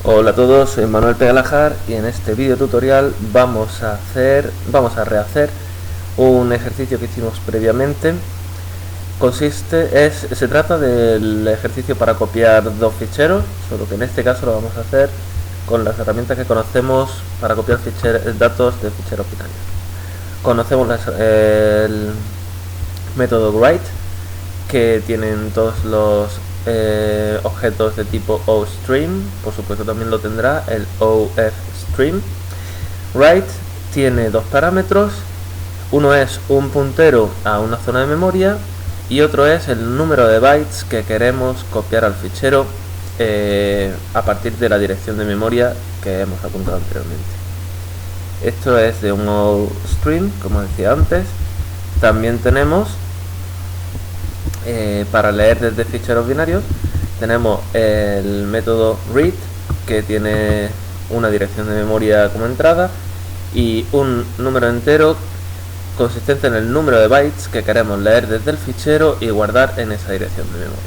Hola a todos, soy Manuel Pegalajar y en este vídeo tutorial vamos a rehacer un ejercicio que hicimos previamente. Se trata del ejercicio para copiar dos ficheros, solo que en este caso lo vamos a hacer con las herramientas que conocemos para copiar datos de ficheros binarios. Conocemos el método write, que tienen todos los objetos de tipo OStream, por supuesto también lo tendrá el OFStream. Write tiene dos parámetros, uno es un puntero a una zona de memoria y otro es el número de bytes que queremos copiar al fichero a partir de la dirección de memoria que hemos apuntado anteriormente. Esto es de un OStream, como decía antes. También tenemos para leer desde ficheros binarios, tenemos el método read, que tiene una dirección de memoria como entrada y un número entero consistente en el número de bytes que queremos leer desde el fichero y guardar en esa dirección de memoria.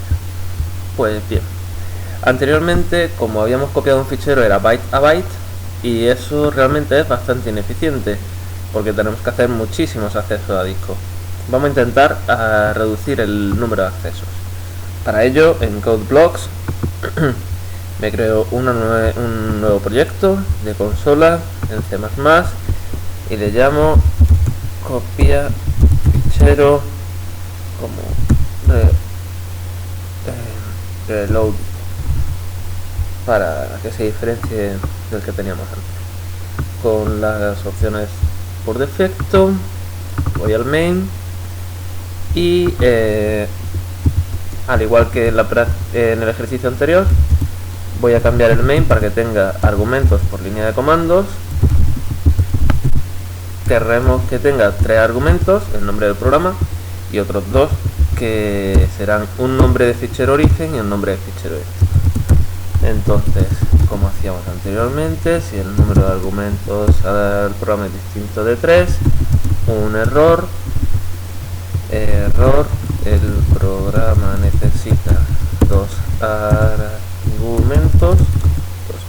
Pues bien, anteriormente, como habíamos copiado un fichero, era byte a byte, y eso realmente es bastante ineficiente porque tenemos que hacer muchísimos accesos a disco. Vamos a intentar reducir el número de accesos. Para ello, en CodeBlocks me creo un nuevo proyecto de consola en C++ y le llamo copia fichero como reload, para que se diferencie del que teníamos antes. Con las opciones por defecto, voy al main y al igual que en el ejercicio anterior, voy a cambiar el main para que tenga argumentos por línea de comandos. Querremos que tenga 3 argumentos, el nombre del programa, y otros 2 que serán un nombre de fichero origen y un nombre de fichero extra. Entonces, como hacíamos anteriormente, si el número de argumentos al programa es distinto de 3, un error, el programa necesita 2 argumentos, 2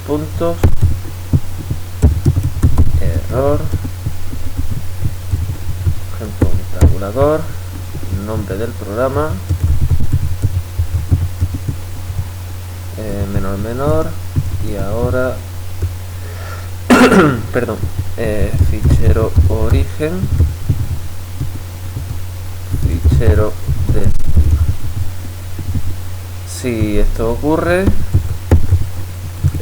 puntos, error, ejemplo, un tabulador, nombre del programa, menor, y ahora perdón, fichero origen, fichero destino. Si esto ocurre,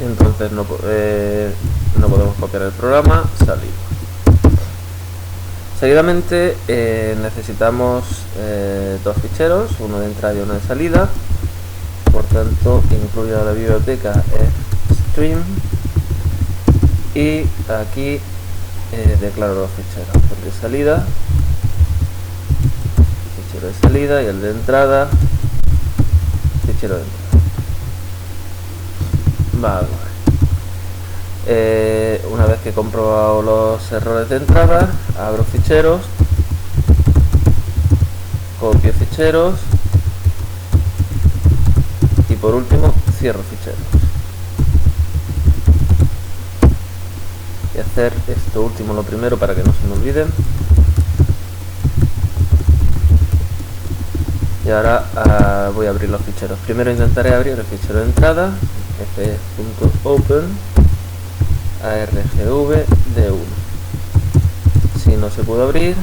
entonces no podemos copiar el programa, salimos. Seguidamente necesitamos dos ficheros, uno de entrada y uno de salida. Por tanto, incluyo la biblioteca stream y aquí declaro los ficheros, el de salida, fichero de salida, y el de entrada, fichero de entrada. Vale. Una vez que he comprobado los errores de entrada, abro ficheros, copio ficheros y por último cierro ficheros. Voy a hacer esto último lo primero para que no se me olviden. Y ahora voy a abrir los ficheros. Primero intentaré abrir el fichero de entrada, f.open argv d1. Si no se puede abrir,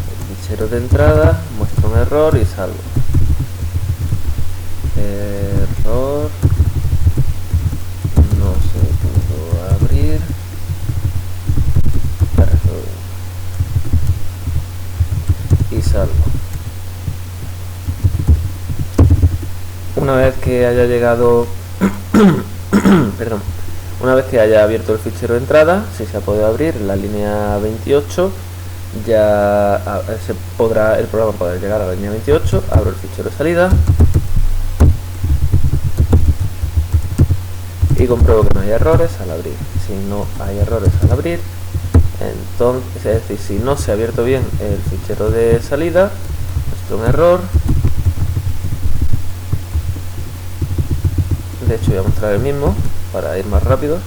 el fichero de entrada muestra un error y salgo. Error, no se pudo abrir, y salgo. Una vez que haya llegado perdón, una vez que haya abierto el fichero de entrada, si se ha podido abrir la línea 28, ya el programa podrá llegar a la línea 28. Abro el fichero de salida y compruebo que no hay errores al abrir. Si no hay errores al abrir, entonces, es decir, si no se ha abierto bien el fichero de salida, muestra un error, De hecho voy a mostrar el mismo para ir más rápido.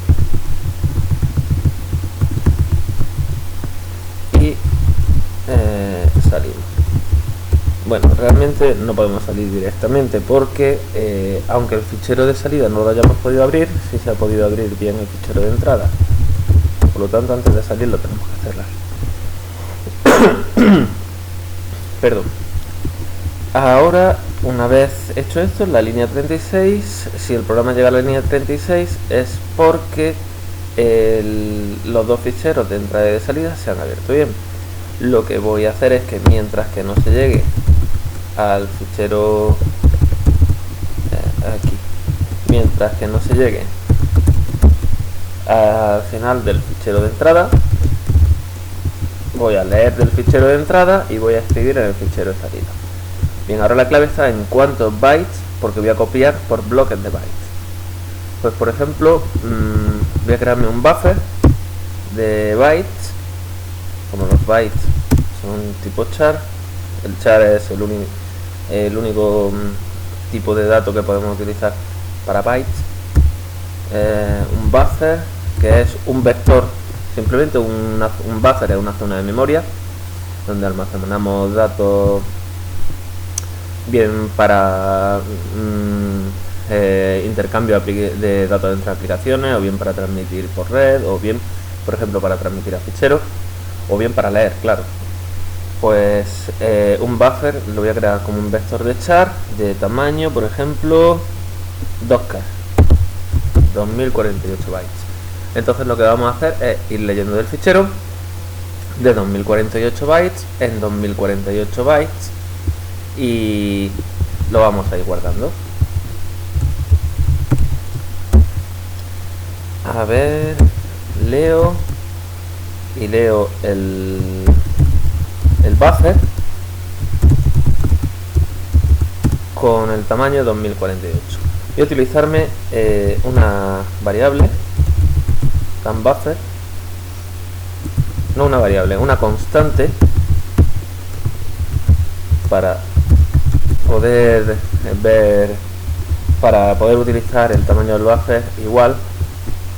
Y salimos. Bueno, realmente no podemos salir directamente porque aunque el fichero de salida no lo hayamos podido abrir, sí se ha podido abrir bien el fichero de entrada. Por lo tanto, antes de salir lo tenemos que cerrar. Perdón. Ahora, una vez hecho esto, en la línea 36, si el programa llega a la línea 36 es porque los dos ficheros de entrada y de salida se han abierto bien. Lo que voy a hacer es que mientras que no se llegue al fichero aquí, mientras que no se llegue al final del fichero de entrada, voy a leer del fichero de entrada y voy a escribir en el fichero de salida. Bien, ahora la clave está en cuántos bytes, porque voy a copiar por bloques de bytes. Pues por ejemplo, voy a crearme un buffer de bytes. Como los bytes son tipo char, el char es el único tipo de dato que podemos utilizar para bytes. Un buffer, que es un vector, simplemente un buffer es una zona de memoria donde almacenamos datos, bien para intercambio de datos entre aplicaciones, o bien para transmitir por red, o bien, por ejemplo, para transmitir a ficheros, o bien para leer, claro. Pues un buffer lo voy a crear como un vector de char de tamaño, por ejemplo, 2K, 2048 bytes. Entonces lo que vamos a hacer es ir leyendo del fichero de 2048 bytes en 2048 bytes y lo vamos a ir guardando. A ver, leo el buffer con el tamaño 2048. Voy a utilizarme una variable TimeBuffer, no una variable, una constante, para poder utilizar el tamaño del buffer igual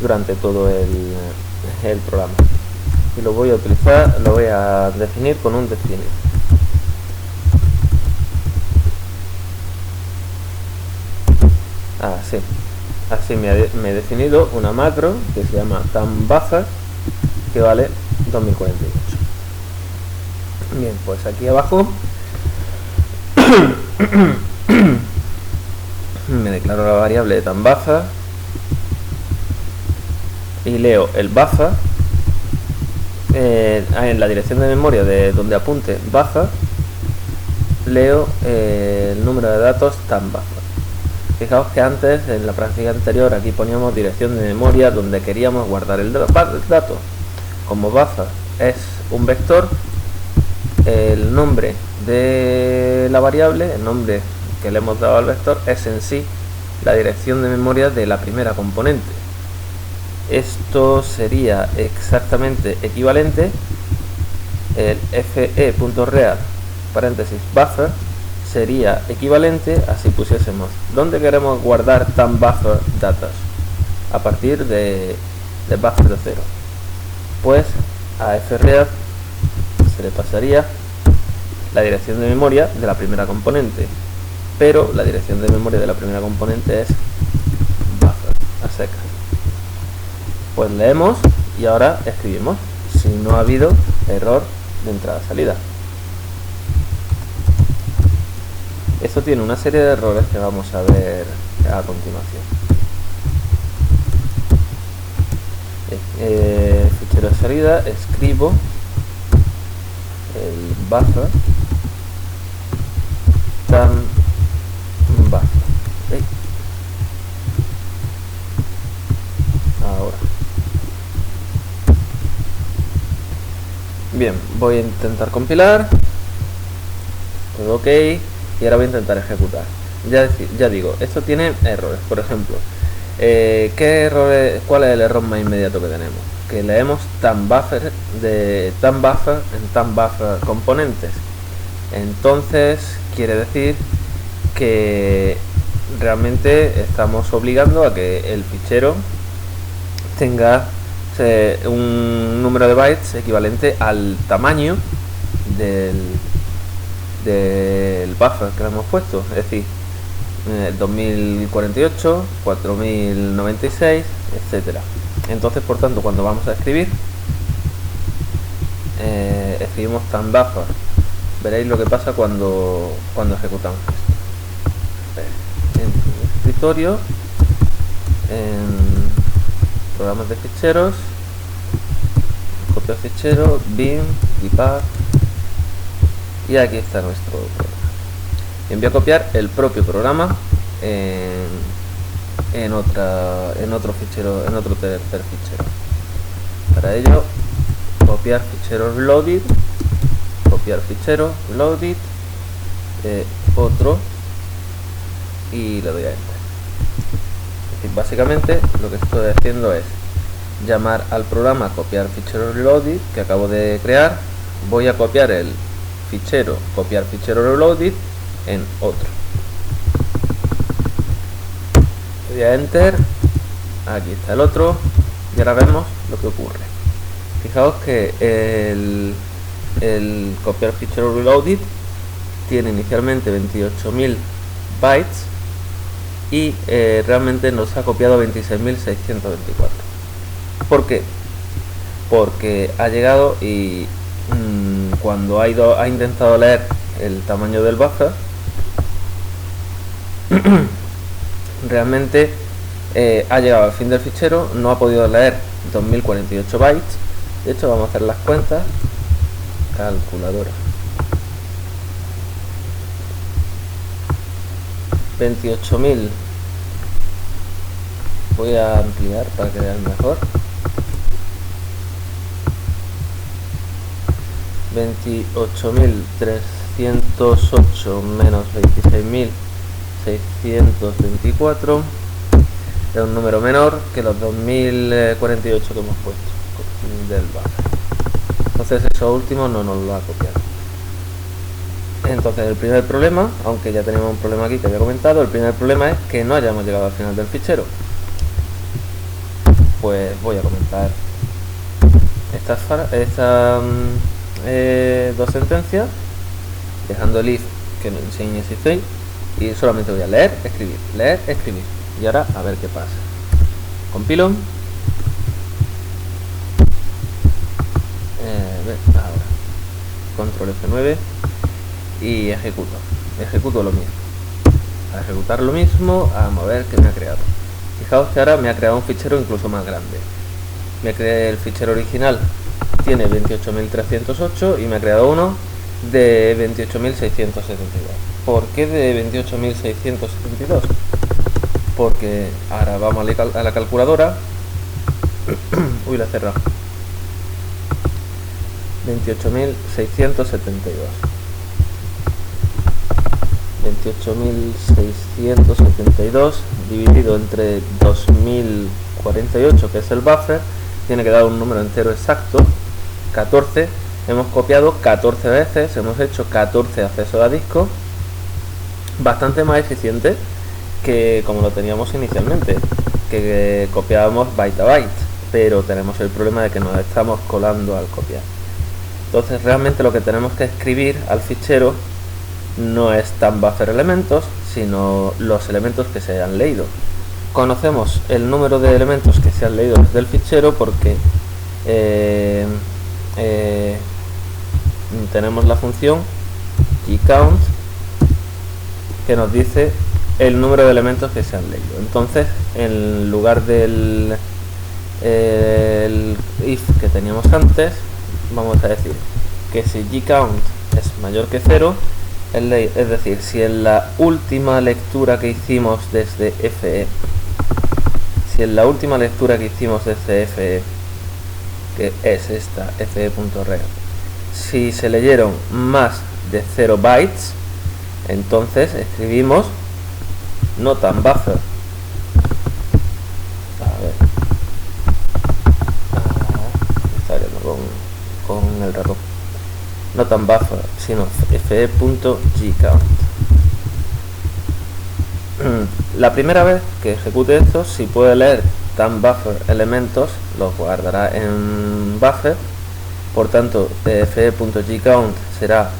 durante todo el programa. Y lo voy a definir con un definir. Así me he definido una macro que se llama TimeBuffer, que vale 2048. Bien, pues aquí abajo me declaro la variable de TimeBuffer y leo el buffer en la dirección de memoria de donde apunte buffer, leo el número de datos TimeBuffer. Fijaos que antes, en la práctica anterior, aquí poníamos dirección de memoria donde queríamos guardar el dato. Como buffer es un vector, el nombre de la variable, el nombre que le hemos dado al vector, es en sí la dirección de memoria de la primera componente. Esto sería exactamente equivalente, el fe.real paréntesis buffer sería equivalente a si pusiésemos ¿dónde queremos guardar TimeBuffer datas? A partir de buffer de 0. Pues a fread se le pasaría la dirección de memoria de la primera componente, pero la dirección de memoria de la primera componente es buffer, a secas. Pues leemos y ahora escribimos si no ha habido error de entrada-salida. Esto tiene una serie de errores que vamos a ver a continuación. Fichero de salida, escribo el buffer TimeBuffer. Ahora. Bien, voy a intentar compilar. Todo ok. Y ahora voy a intentar ejecutar. Ya digo, esto tiene errores. Por ejemplo, ¿cuál es el error más inmediato que tenemos? Que leemos TimeBuffer de TimeBuffer en TimeBuffer componentes. Entonces quiere decir que realmente estamos obligando a que el fichero tenga un número de bytes equivalente al tamaño del buffer que le hemos puesto, es decir, 2048, 4096, etcétera. Entonces, por tanto, cuando vamos a escribir, escribimos tan buffer. Veréis lo que pasa cuando ejecutamos esto. En escritorio, en programas de ficheros, copia fichero, bin, debug, y aquí está nuestro programa. Y voy a copiar el propio programa en otro fichero, en otro tercer fichero. Para ello, copiar fichero loaded, copiar fichero loaded, otro, y le doy a enter. Es decir, básicamente lo que estoy haciendo es llamar al programa copiar fichero loaded que acabo de crear. Voy a copiar el fichero copiar fichero loaded en otro. Le doy a enter. Aquí está el otro. Y ahora vemos lo que ocurre. Fijaos que el copiar fichero loaded tiene inicialmente 28.000 bytes y realmente nos ha copiado 26.624. ¿Por qué? Porque ha llegado y cuando ha intentado leer el tamaño del buffer, realmente ha llegado al fin del fichero, no ha podido leer 2048 bytes. De hecho, vamos a hacer las cuentas. Calculadora. 28.000. Voy a ampliar para que vean mejor. 28.308 menos 26.624 es un número menor que los 2048 que hemos puesto del buffer. Entonces eso último no nos lo ha copiado. Entonces el primer problema, aunque ya tenemos un problema aquí que había comentado, el primer problema es que no hayamos llegado al final del fichero. Pues voy a comentar estas dos sentencias, dejando el if que no enseñe existir, y solamente voy a leer, escribir, y ahora a ver qué pasa. Compilo, ahora control F9 y ejecuto lo mismo. Para ejecutar lo mismo, vamos a ver qué me ha creado. Fijaos que ahora me ha creado un fichero incluso más grande. Me creé el fichero original, tiene 28.308 y me ha creado uno de 28.672. ¿Por qué de 28.672? Porque ahora vamos a la calculadora. Uy, la he cerrado. 28.672. 28.672 dividido entre 2048, que es el buffer, tiene que dar un número entero exacto, 14. Hemos copiado 14 veces, hemos hecho 14 accesos a disco, bastante más eficiente que como lo teníamos inicialmente, que copiábamos byte a byte, pero tenemos el problema de que nos estamos colando al copiar. Entonces realmente lo que tenemos que escribir al fichero no es tan buffer elementos, sino los elementos que se hayan leído. Conocemos el número de elementos que se han leído desde el fichero porque tenemos la función gcount que nos dice el número de elementos que se han leído. Entonces, en lugar del el if que teníamos antes, vamos a decir que si gcount es mayor que 0, es decir, si en la última lectura que hicimos desde FE, que es esta fe.read, si se leyeron más de 0 bytes, entonces escribimos not an buffer. A ver, está yendo con el ratón. No tan buffer, sino fe.gcount. La primera vez que ejecute esto, si puede leer TimeBuffer elementos, los guardará en buffer. Por tanto, fe.gcount será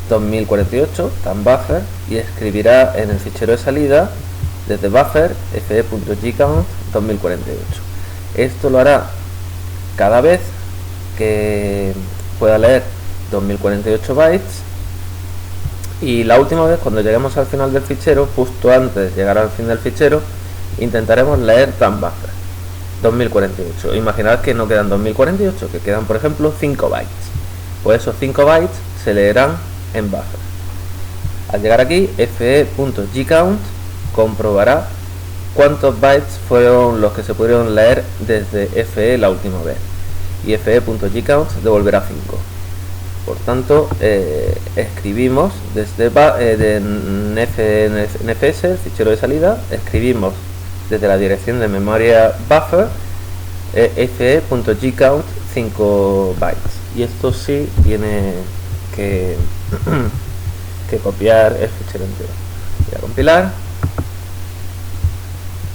2048 TimeBuffer y escribirá en el fichero de salida desde buffer fe.gcount 2048. Esto lo hará cada vez que pueda leer 2048 bytes, y la última vez, cuando lleguemos al final del fichero, justo antes de llegar al fin del fichero, intentaremos leer TimeBuffer 2048. Imaginad que no quedan 2048, que quedan por ejemplo 5 bytes. Pues esos 5 bytes se leerán en buffer. Al llegar aquí, fe.gcount comprobará cuántos bytes fueron los que se pudieron leer desde fe la última vez, y fe.gcount devolverá 5. Por tanto, escribimos desde NFS, el fichero de salida, escribimos desde la dirección de memoria buffer fe.gcount 5 bytes, y esto sí tiene que copiar el fichero entero. Voy a compilar,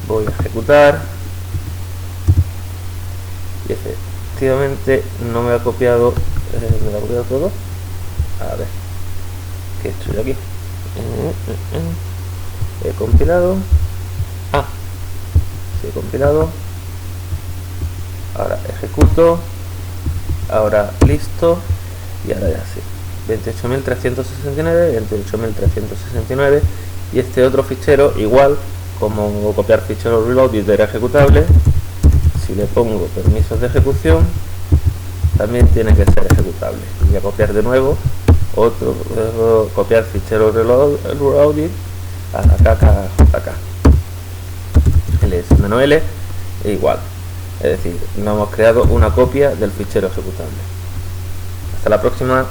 voy a ejecutar, y efectivamente no me ha copiado, me lo ha copiado todo. A ver, ¿qué he hecho yo aquí? He compilado. Sí, he compilado. Ahora ejecuto. Ahora listo. Y ahora ya sí. 28.369, 28.369. Y este otro fichero, igual como copiar fichero reload y era ejecutable, si le pongo permisos de ejecución, también tiene que ser ejecutable. Voy a copiar de nuevo otro, copiar fichero reloaded a la KKJK, ls-l, e igual, es decir, no hemos creado una copia del fichero ejecutable. Hasta la próxima.